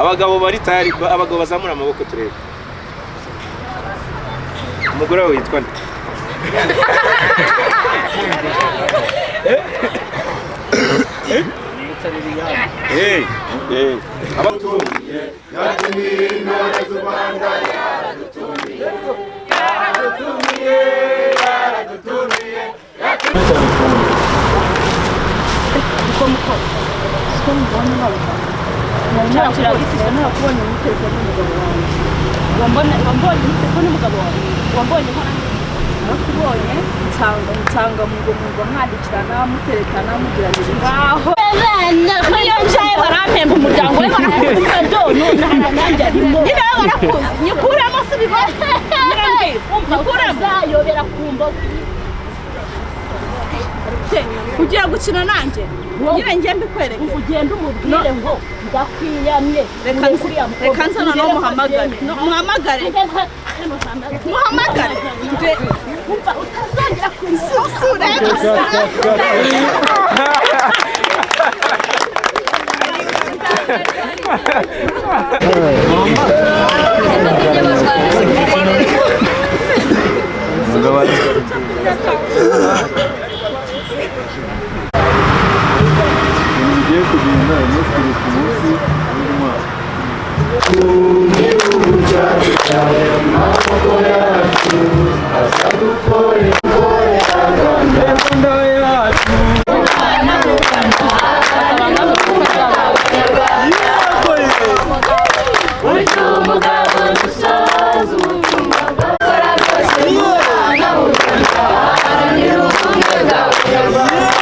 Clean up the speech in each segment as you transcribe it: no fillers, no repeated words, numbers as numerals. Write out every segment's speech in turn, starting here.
abagabo bari tayari, abagabo bazamura amaboko turebe. Umugore wawe yitwa nde? Abatumiye yatumiye intore z'u Rwanda, yaradutumiye yaradutumiye yaradutumiye nsanga mugomba mwandikirana muterekana mugiranira ngaho niyo njaye barampemba umuryango we barakuza none nanjye arimo niba barakuza nyikuramo se bibaze nyikuramo yobera kumba ugiye gukina nanjye nyine njye mbikwereke ugenda umubwire ngo ndakwiyamye reka nzana no muhamagare muhamagare umva utazongera kunsusura Ugiye kugenda umusiri ku munsi w'intwari. Igihugu cyacu cyawe amaboko yacu aza dukore Rwanda yacu. Umugabo dusoza ubutumwa bwakora byose umwana w'u Rwanda aharanira ubumwe bw'Abanyarwanda.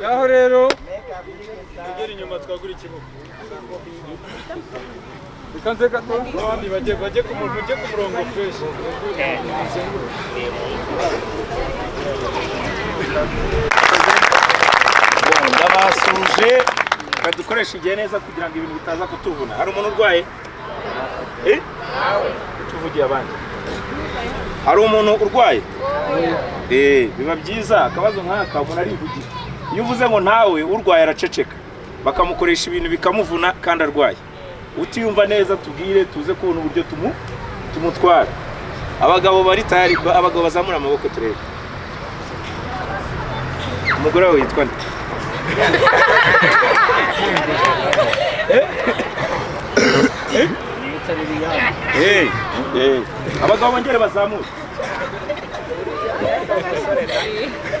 Yaho rero tugera inyuma twagura ikibuga. Bikanze gato abandi baje ku muntu uje ku murongo fresh. Ndabasuje kadukoresha igihe neza kugira ngo ibintu bitaza kutuvuna. Hari umuntu urwaye? Tuvugiye abandi. Hari umuntu urwaye? biba byiza akabazo nk'aka umuntu arivugira. Iyo uvuze ngo ntawe urwaye araceceka bakamukoresha ibintu bikamuvuna kandi arwaye. Utiyumva neza tubwire tuze kubona uburyo tumutwara. Abagabo bari tayari, abagabo bazamura amaboko turebe. Umugore wawe yitwa nde? Abagabo bongere bazamure.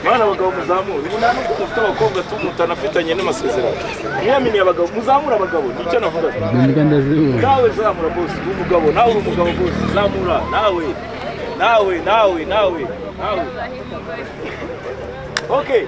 Mana abagabo muzamure. Ubu nta nubwo mufite abakobwa mutanafitanye n'amasezerano. Mwiyamini abagabo muzamura abagabo nicyo navuga. Nawe zamura bose umugabo nawe umugabo bose zamura nawe. Okay.